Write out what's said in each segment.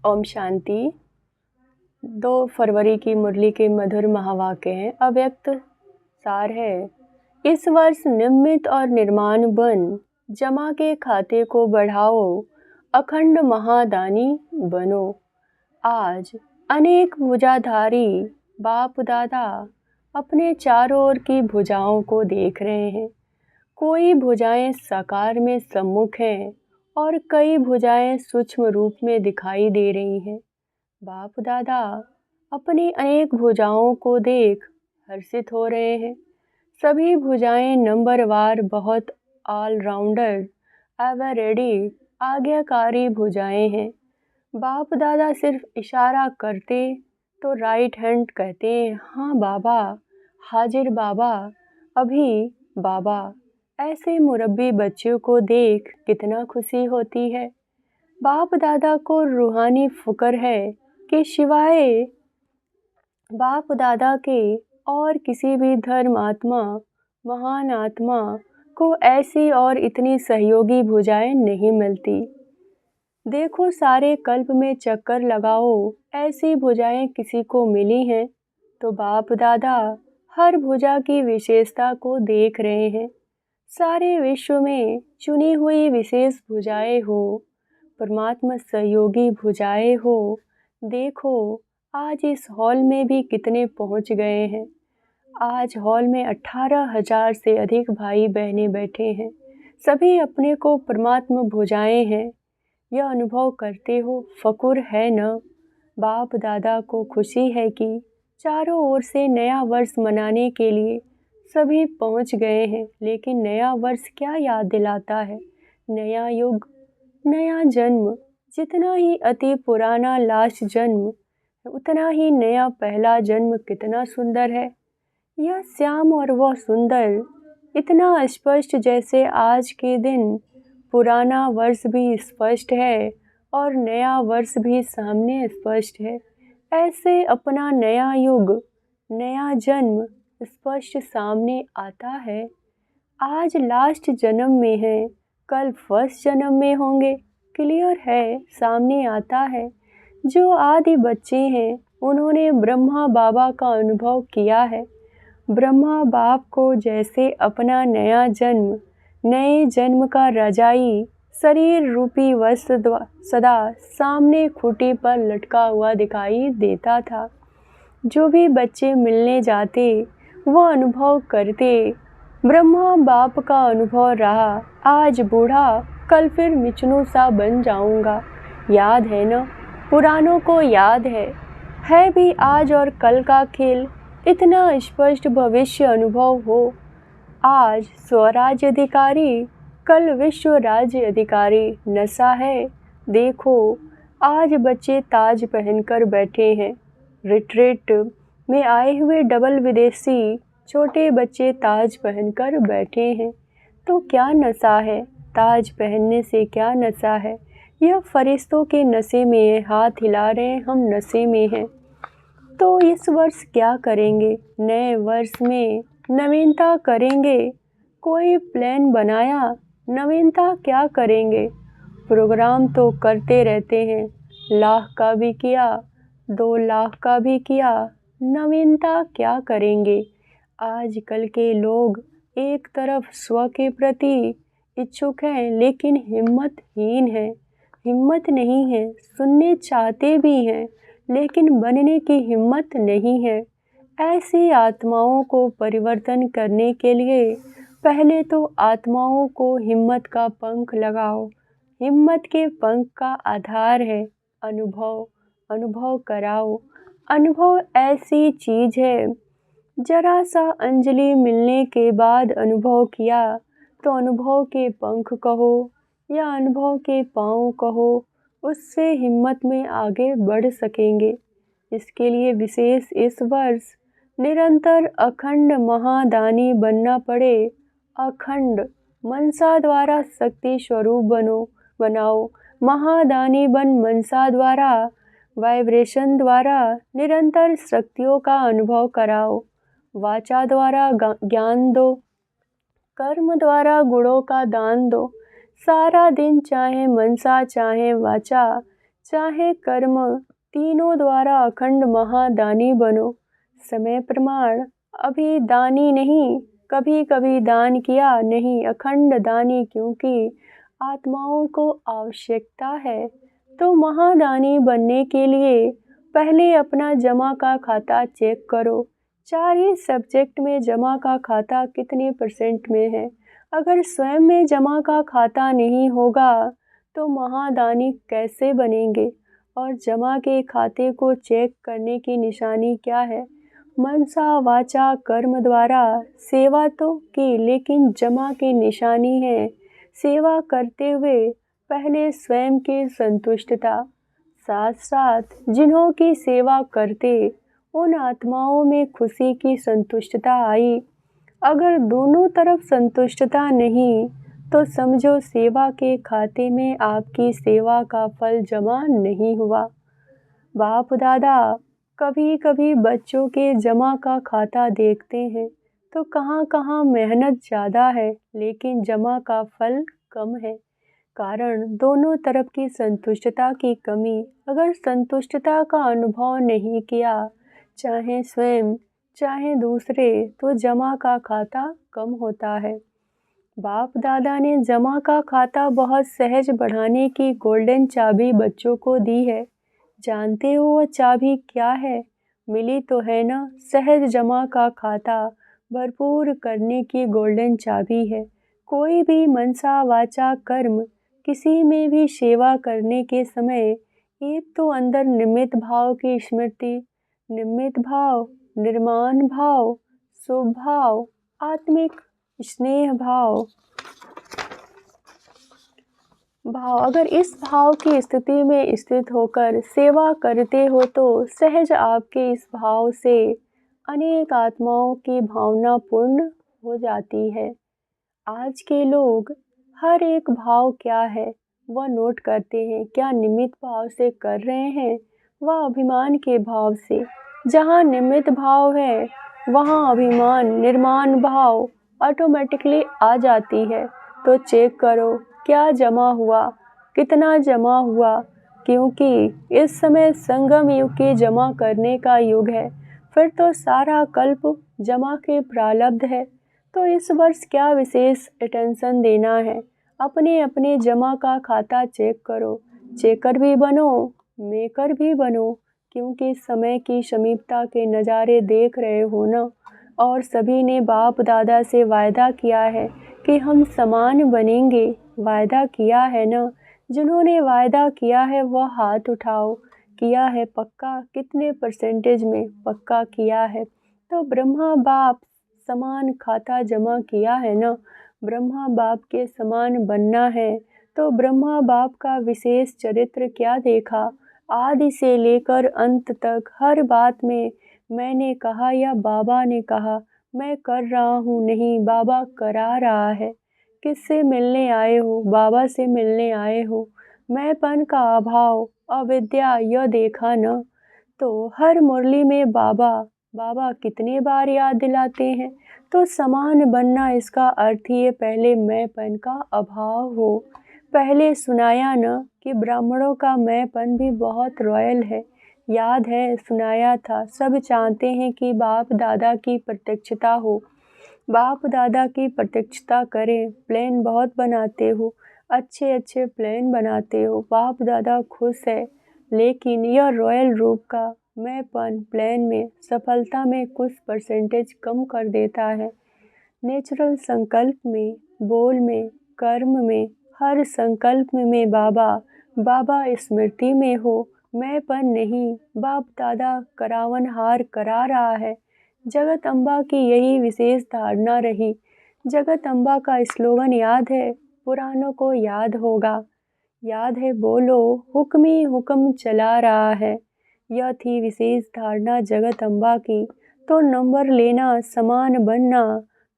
ओम शांति। 2 फरवरी की मुरली के मधुर महावाक्य हैं। अव्यक्त सार है, इस वर्ष निमित्त और निर्माण बन, जमा के खाते को बढ़ाओ, अखंड महादानी बनो। आज अनेक भुजाधारी बाप दादा अपने चारों ओर की भुजाओं को देख रहे हैं। कोई भुजाएं साकार में सम्मुख हैं और कई भुजाएं सूक्ष्म रूप में दिखाई दे रही हैं। बाप दादा अपनी अनेक भुजाओं को देख हर्षित हो रहे हैं। सभी भुजाएं नंबरवार बहुत ऑलराउंडर, एवर रेडी, आज्ञाकारी भुजाएं हैं। बाप दादा सिर्फ इशारा करते तो राइट हैंड कहते हैं, हाँ बाबा, हाजिर बाबा, अभी बाबा। ऐसे मुरब्बी बच्चों को देख कितना खुशी होती है। बाप दादा को रूहानी फ़िक्र है कि सिवाय बाप दादा के और किसी भी धर्म आत्मा, महान आत्मा को ऐसी और इतनी सहयोगी भुजाएं नहीं मिलती। देखो, सारे कल्प में चक्कर लगाओ, ऐसी भुजाएं किसी को मिली हैं तो बाप दादा हर भुजा की विशेषता को देख रहे हैं। सारे विश्व में चुनी हुई विशेष भुजाएं हो, परमात्मा सहयोगी भुजाएं हो। देखो, आज इस हॉल में भी कितने पहुंच गए हैं। आज हॉल में 18,000 से अधिक भाई बहनें बैठे हैं। सभी अपने को परमात्मा भुजाएं हैं। यह अनुभव करते हो, फ़क्र है न? बाप दादा को खुशी है कि चारों ओर से नया वर्ष मनाने के लिए सभी पहुंच गए हैं। लेकिन नया वर्ष क्या याद दिलाता है? नया युग, नया जन्म। जितना ही अति पुराना लास्ट जन्म, उतना ही नया पहला जन्म कितना सुंदर है। यह श्याम और वह सुंदर, इतना स्पष्ट जैसे आज के दिन पुराना वर्ष भी स्पष्ट है और नया वर्ष भी सामने स्पष्ट है। ऐसे अपना नया युग, नया जन्म स्पष्ट सामने आता है। आज लास्ट जन्म में है, कल फर्स्ट जन्म में होंगे। क्लियर है, सामने आता है। जो आदि बच्चे हैं, उन्होंने ब्रह्मा बाबा का अनुभव किया है। ब्रह्मा बाप को जैसे अपना नया जन्म, नए जन्म का रजाई शरीर रूपी वस्त्र सदा सामने खूंटी पर लटका हुआ दिखाई देता था। जो भी बच्चे मिलने जाते, वह अनुभव करते, ब्रह्मा बाप का अनुभव रहा, आज बूढ़ा, कल फिर मिचनू सा बन जाऊंगा। याद है न? पुरानों को याद है भी आज और कल का खेल। इतना स्पष्ट भविष्य अनुभव हो। आज स्वराज्य अधिकारी, कल विश्व राज्य अधिकारी। नशा है। देखो, आज बच्चे ताज पहनकर बैठे हैं। रिट्रीट में आए हुए डबल विदेशी छोटे बच्चे ताज पहनकर बैठे हैं। तो क्या नशा है? ताज पहनने से क्या नशा है? यह फरिश्तों के नशे में है। हाथ हिला रहे हैं, हम नशे में हैं। तो इस वर्ष क्या करेंगे? नए वर्ष में नवीनता करेंगे। कोई प्लान बनाया? नवीनता क्या करेंगे? प्रोग्राम तो करते रहते हैं। 1,00,000 का भी किया, 2,00,000 का भी किया। नवीनता क्या करेंगे? आजकल के लोग एक तरफ स्व के प्रति इच्छुक हैं, लेकिन हिम्मतहीन हैं। हिम्मत नहीं है। सुनने चाहते भी हैं, लेकिन बनने की हिम्मत नहीं है। ऐसी आत्माओं को परिवर्तन करने के लिए पहले तो आत्माओं को हिम्मत का पंख लगाओ। हिम्मत के पंख का आधार है अनुभव। अनुभव कराओ। अनुभव ऐसी चीज़ है, जरा सा अंजलि मिलने के बाद अनुभव किया तो अनुभव के पंख कहो या अनुभव के पाँव कहो, उससे हिम्मत में आगे बढ़ सकेंगे। इसके लिए विशेष इस वर्ष निरंतर अखंड महादानी बनना पड़े। अखंड मनसा द्वारा शक्ति स्वरूप बनाओ। महादानी बन मनसा द्वारा, वाइब्रेशन द्वारा निरंतर शक्तियों का अनुभव कराओ। वाचा द्वारा ज्ञान दो, कर्म द्वारा गुणों का दान दो। सारा दिन चाहे मनसा चाहे वाचा, चाहे कर्म तीनों द्वारा अखंड महादानी बनो। समय प्रमाण अभी दानी नहीं, कभी कभी दान किया नहीं, अखंड दानी क्योंकि आत्माओं को आवश्यकता है। तो महादानी बनने के लिए पहले अपना जमा का खाता चेक करो। 4 ही सब्जेक्ट में जमा का खाता कितने % में है। अगर स्वयं में जमा का खाता नहीं होगा तो महादानी कैसे बनेंगे। और जमा के खाते को चेक करने की निशानी क्या है। मनसा वाचा कर्म द्वारा सेवा तो की, लेकिन जमा की निशानी है सेवा करते हुए पहले स्वयं की संतुष्टता। साथ साथ जिन्हों की सेवा करते उन आत्माओं में खुशी की संतुष्टता आई। अगर दोनों तरफ संतुष्टता नहीं तो समझो सेवा के खाते में आपकी सेवा का फल जमा नहीं हुआ। बाप दादा कभी कभी बच्चों के जमा का खाता देखते हैं तो कहाँ कहाँ मेहनत ज़्यादा है लेकिन जमा का फल कम है। कारण दोनों तरफ की संतुष्टता की कमी। अगर संतुष्टता का अनुभव नहीं किया, चाहे स्वयं चाहे दूसरे, तो जमा का खाता कम होता है। बाप दादा ने जमा का खाता बहुत सहज बढ़ाने की गोल्डन चाबी बच्चों को दी है। जानते हो वो चाबी क्या है? मिली तो है ना, सहज जमा का खाता भरपूर करने की गोल्डन चाबी है। कोई भी मनसा वाचा कर्म किसी में भी सेवा करने के समय एक तो अंदर निमित्त भाव की स्मृति, निमित्त भाव, निर्माण भाव, शुभ भाव, आत्मिक स्नेह भाव अगर इस भाव की स्थिति में स्थित होकर सेवा करते हो तो सहज आपके इस भाव से अनेक आत्माओं की भावना पूर्ण हो जाती है। आज के लोग हर एक भाव क्या है वह नोट करते हैं। क्या निमित्त भाव से कर रहे हैं व अभिमान के भाव से। जहाँ निमित्त भाव है वहाँ अभिमान निर्माण भाव ऑटोमेटिकली आ जाती है। तो चेक करो क्या जमा हुआ, कितना जमा हुआ, क्योंकि इस समय संगम युग के जमा करने का युग है। फिर तो सारा कल्प जमा के प्रारब्ध है। तो इस वर्ष क्या विशेष अटेंशन देना है। अपने अपने जमा का खाता चेक करो। चेकर भी बनो, मेकर भी बनो, क्योंकि समय की समीपता के नज़ारे देख रहे हो ना। और सभी ने बाप दादा से वायदा किया है कि हम समान बनेंगे। वायदा किया है ना। जिन्होंने वायदा किया है वह हाथ उठाओ। किया है पक्का, कितने % में पक्का किया है। तो ब्रह्मा बाप समान खाता जमा किया है ना। ब्रह्मा बाप के समान बनना है तो ब्रह्मा बाप का विशेष चरित्र क्या देखा। आदि से लेकर अंत तक हर बात में मैंने कहा या बाबा ने कहा। मैं कर रहा हूँ नहीं, बाबा करा रहा है। किससे मिलने आए हो? बाबा से मिलने आए हो। मैंपन का अभाव, अविद्या यह देखा न। तो हर मुरली में बाबा बाबा कितने बार याद दिलाते हैं। तो समान बनना इसका अर्थ ही पहले मैंपन का अभाव हो। पहले सुनाया न कि ब्राह्मणों का मैंपन भी बहुत रॉयल है। याद है सुनाया था। सब चाहते हैं कि बाप दादा की प्रत्यक्षता हो, बाप दादा की प्रत्यक्षता करें। प्लान बहुत बनाते हो, अच्छे अच्छे प्लान बनाते हो, बाप दादा खुश है। लेकिन यह रॉयल रूप का मैंपन प्लान में सफलता में कुछ % कम कर देता है। नेचुरल संकल्प में, बोल में, कर्म में, हर संकल्प में बाबा बाबा स्मृति में हो। मैंपन नहीं, बाप दादा करावनहार करा रहा है। जगत अम्बा की यही विशेष धारणा रही। जगत अम्बा का स्लोगन याद है, पुरानों को याद होगा। याद है बोलो, हुक्मी हुक्म चला रहा है। यह थी विशेष धारणा जगत अम्बा की। तो नंबर लेना, समान बनना,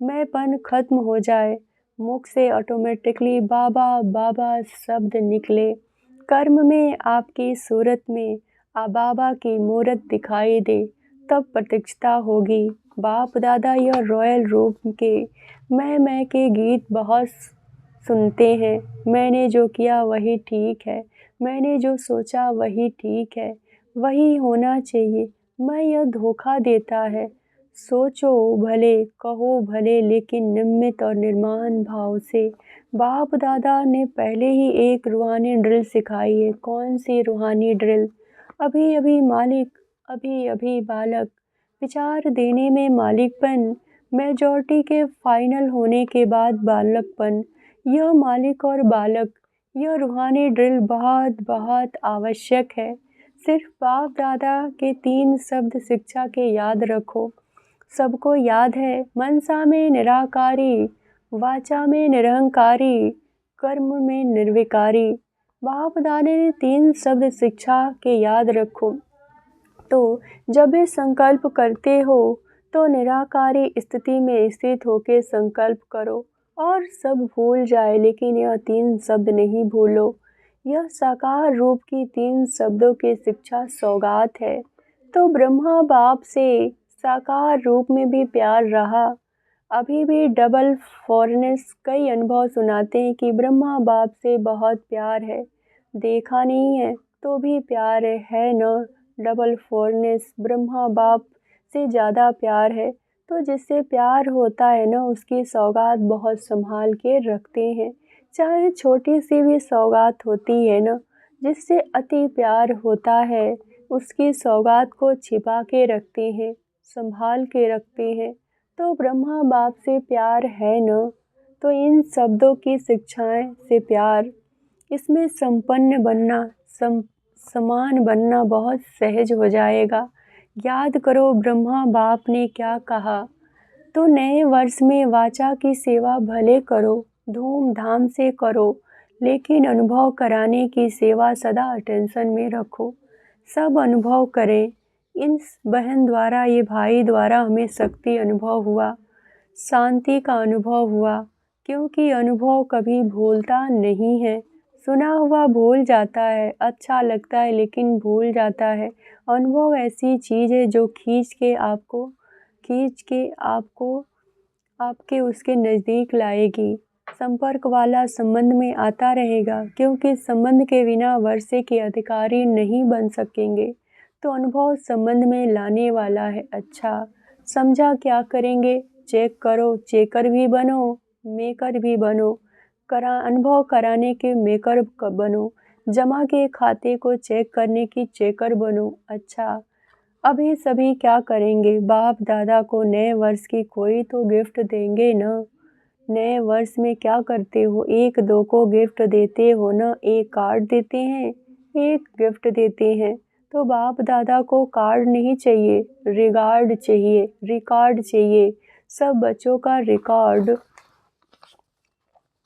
मैंपन खत्म हो जाए। मुख से ऑटोमेटिकली बाबा बाबा शब्द निकले। कर्म में आपकी सूरत में बाबा की मूरत दिखाई दे, तब प्रत्यक्षता होगी। बाप दादा यह रॉयल रूप के मैं के गीत बहुत सुनते हैं। मैंने जो किया वही ठीक है, मैंने जो सोचा वही ठीक है, वही होना चाहिए। मैं यह धोखा देता है। सोचो भले, कहो भले, लेकिन निमित्त और निर्माण भाव से। बाप दादा ने पहले ही एक रूहानी ड्रिल सिखाई है। कौन सी रूहानी ड्रिल? अभी अभी मालिक, अभी अभी बालक। विचार देने में मालिकपन, मेजॉरिटी के फाइनल होने के बाद बालकपन। यह मालिक और बालक, यह रूहानी ड्रिल बहुत बहुत आवश्यक है। सिर्फ बाप दादा के 3 शब्द शिक्षा के याद रखो। सबको याद है, मनसा में निराकारी, वाचा में निरहंकारी, कर्म में निर्विकारी। बाप दादा ने 3 शब्द शिक्षा के याद रखो। तो जब भी संकल्प करते हो तो निराकारी स्थिति में स्थित होकर संकल्प करो और सब भूल जाए, लेकिन यह 3 शब्द नहीं भूलो। यह साकार रूप की 3 शब्दों की शिक्षा सौगात है। तो ब्रह्मा बाप से साकार रूप में भी प्यार रहा। अभी भी डबल फॉरनेस कई अनुभव सुनाते हैं कि ब्रह्मा बाप से बहुत प्यार है। देखा नहीं है तो भी प्यार है न। डबल फॉरनेस ब्रह्मा बाप से ज़्यादा प्यार है। तो जिससे प्यार होता है ना, उसकी सौगात बहुत संभाल के रखते हैं। चाहे छोटी सी भी सौगात होती है ना, जिससे अति प्यार होता है, उसकी सौगात को छिपा के रखते हैं, संभाल के रखते हैं। तो ब्रह्मा बाप से प्यार है न, तो इन शब्दों की शिक्षाएं से प्यार, इसमें संपन्न बनना, समान बनना बहुत सहज हो जाएगा। याद करो ब्रह्मा बाप ने क्या कहा। तो नए वर्ष में वाचा की सेवा भले करो, धूमधाम से करो, लेकिन अनुभव कराने की सेवा सदा अटेंशन में रखो। सब अनुभव करें। इन बहन द्वारा, ये भाई द्वारा हमें शक्ति अनुभव हुआ, शांति का अनुभव हुआ, क्योंकि अनुभव कभी भूलता नहीं है। सुना हुआ भूल जाता है, अच्छा लगता है लेकिन भूल जाता है। अनुभव ऐसी चीज़ है जो खींच के आपको आपके उसके नज़दीक लाएगी। संपर्क वाला संबंध में आता रहेगा, क्योंकि संबंध के बिना वर्षे के अधिकारी नहीं बन सकेंगे। तो अनुभव संबंध में लाने वाला है। अच्छा समझा, क्या करेंगे? चेक करो, चेकर भी बनो, मेकर भी बनो। अनुभव कराने के मेकर बनो, जमा के खाते को चेक करने की चेकर बनो। अच्छा अभी सभी क्या करेंगे? बाप दादा को नए वर्ष की कोई तो गिफ्ट देंगे ना। नए वर्ष में क्या करते हो? 1-2 को गिफ्ट देते हो ना। एक कार्ड देते हैं, एक गिफ्ट देते हैं। तो बाप दादा को कार्ड नहीं चाहिए, रिगार्ड चाहिए, रिकॉर्ड चाहिए। सब बच्चों का रिकॉर्ड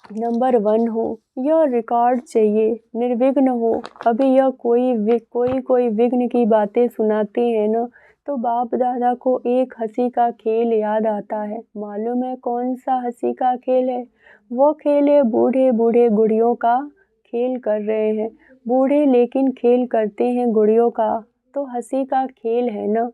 नंबर 1 हो, यह रिकॉर्ड चाहिए, निर्विघ्न हो। अभी यह कोई विघ्न की बातें सुनाते हैं ना, तो बाप दादा को एक हंसी का खेल याद आता है। मालूम है कौन सा हंसी का खेल है? वो खेल है बूढ़े बूढ़े गुड़ियों का खेल कर रहे हैं। बूढ़े लेकिन खेल करते हैं गुड़ियों का, तो हंसी का खेल है ना।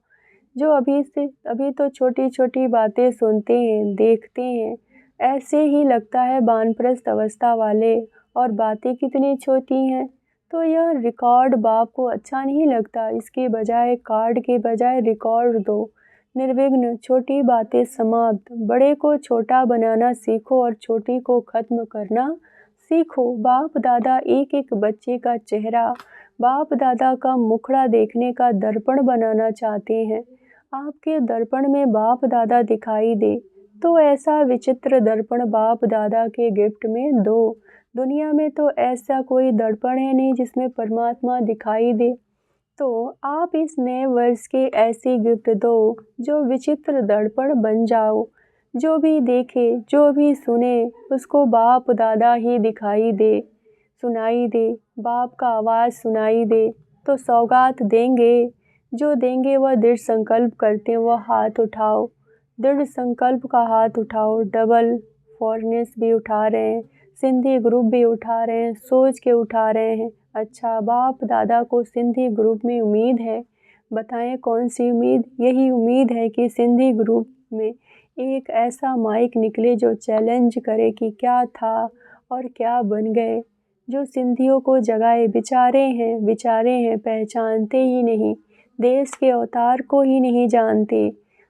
जो अभी तो छोटी छोटी बातें सुनते हैं, देखते हैं, ऐसे ही लगता है वानप्रस्थ अवस्था वाले, और बातें कितनी छोटी हैं। तो यह रिकॉर्ड बाप को अच्छा नहीं लगता। इसके बजाय, कार्ड के बजाय रिकॉर्ड दो। निर्विघ्न, छोटी बातें समाप्त। बड़े को छोटा बनाना सीखो और छोटी को खत्म करना सीखो। बाप दादा एक एक बच्चे का चेहरा, बाप दादा का मुखड़ा देखने का दर्पण बनाना चाहते हैं। आपके दर्पण में बाप दादा दिखाई दे, तो ऐसा विचित्र दर्पण बाप दादा के गिफ्ट में दो। दुनिया में तो ऐसा कोई दर्पण है नहीं जिसमें परमात्मा दिखाई दे। तो आप इस नए वर्ष के ऐसी गिफ्ट दो जो विचित्र दर्पण बन जाओ। जो भी देखे, जो भी सुने, उसको बाप दादा ही दिखाई दे, सुनाई दे, बाप का आवाज़ सुनाई दे। तो सौगात देंगे, जो देंगे वह दृढ़ संकल्प करते हैं, वह हाथ उठाओ। दृढ़ संकल्प का हाथ उठाओ। डबल फॉरनेस भी उठा रहे हैं, सिंधी ग्रुप भी उठा रहे हैं, सोच के उठा रहे हैं। अच्छा, बाप दादा को सिंधी ग्रुप में उम्मीद है। बताएं कौन सी उम्मीद? यही उम्मीद है कि सिंधी ग्रुप में एक ऐसा माइक निकले जो चैलेंज करे कि क्या था और क्या बन गए। जो सिंधियों को जगाए बिचारे हैं पहचानते ही नहीं, देश के अवतार को ही नहीं जानते।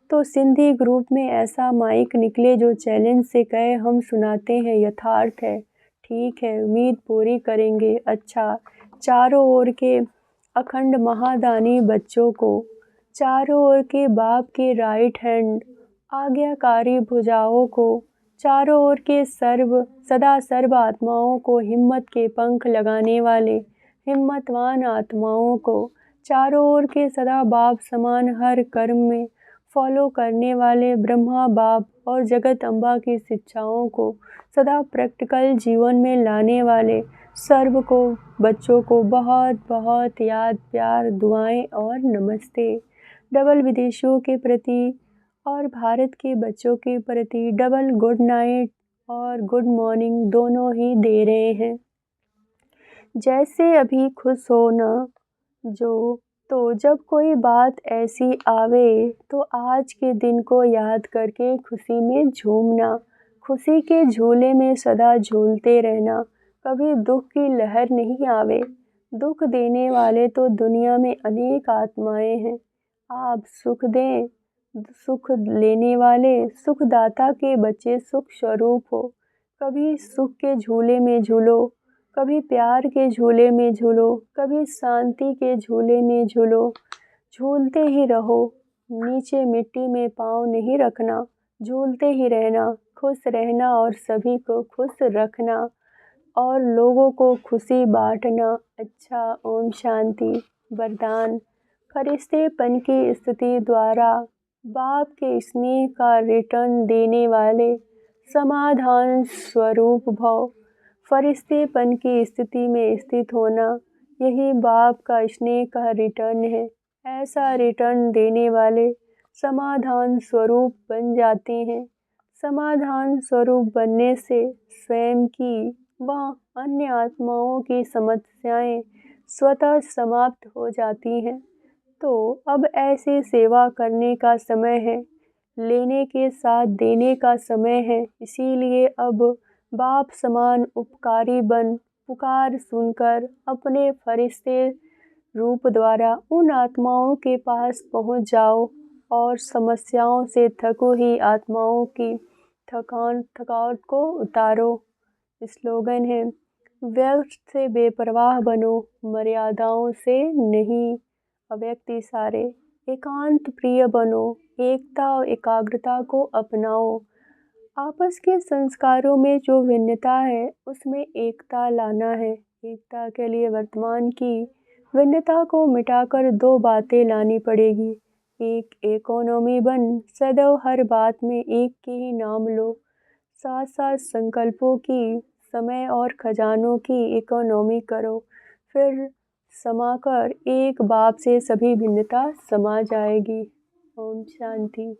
तो सिंधी ग्रुप में ऐसा माइक निकले जो चैलेंज से कहे हम सुनाते हैं यथार्थ है, ठीक है उम्मीद पूरी करेंगे। अच्छा चारों ओर के अखंड महादानी बच्चों को, चारों ओर के बाप के राइट हैंड आज्ञाकारी भुजाओं को, चारों ओर के सदा सर्व आत्माओं को, हिम्मत के पंख लगाने वाले हिम्मतवान आत्माओं को, चारों ओर के सदा बाप समान हर कर्म में फॉलो करने वाले ब्रह्मा बाप और जगत अम्बा की शिक्षाओं को सदा प्रैक्टिकल जीवन में लाने वाले सर्व को बच्चों को बहुत बहुत याद प्यार दुआएं और नमस्ते। डबल विदेशियों के प्रति और भारत के बच्चों के प्रति डबल गुड नाइट और गुड मॉर्निंग दोनों ही दे रहे हैं। जैसे अभी खुश हो ना जो, तो जब कोई बात ऐसी आवे तो आज के दिन को याद करके खुशी में झूमना, खुशी के झूले में सदा झूलते रहना, कभी दुख की लहर नहीं आवे। दुख देने वाले तो दुनिया में अनेक आत्माएं हैं, आप सुख दें, सुख लेने वाले सुखदाता के बच्चे सुख स्वरूप हो। कभी सुख के झूले में झूलो, कभी प्यार के झूले में झूलो, कभी शांति के झूले में झूलो, झूलते ही रहो, नीचे मिट्टी में पाँव नहीं रखना, झूलते ही रहना, खुश रहना और सभी को खुश रखना और लोगों को खुशी बांटना। अच्छा ओम शांति। वरदान फरिश्तेपन की स्थिति द्वारा बाप के स्नेह का रिटर्न देने वाले समाधान स्वरूप भव। फरिश्तेपन की स्थिति में स्थित होना यही बाप का स्नेह का रिटर्न है। ऐसा रिटर्न देने वाले समाधान स्वरूप बन जाते हैं। समाधान स्वरूप बनने से स्वयं की व अन्य आत्माओं की समस्याएं स्वतः समाप्त हो जाती हैं। तो अब ऐसे सेवा करने का समय है, लेने के साथ देने का समय है। इसीलिए अब बाप समान उपकारी बन पुकार सुनकर अपने फरिश्ते रूप द्वारा उन आत्माओं के पास पहुंच जाओ और समस्याओं से थको ही आत्माओं की थकावट को उतारो। स्लोगन है व्यक्त से बेपरवाह बनो, मर्यादाओं से नहीं। अव्यक्त इशारे एकांत प्रिय बनो, एकता और एकाग्रता को अपनाओ। आपस के संस्कारों में जो भिन्नता है उसमें एकता लाना है। एकता के लिए वर्तमान की भिन्नता को मिटाकर दो बातें लानी पड़ेगी। एक इकोनॉमी बन सदैव हर बात में एक के ही नाम लो, साथ साथ संकल्पों की समय और खजानों की इकोनॉमी करो, फिर समाकर एक बाप से सभी भिन्नता समा जाएगी। ओम शांति।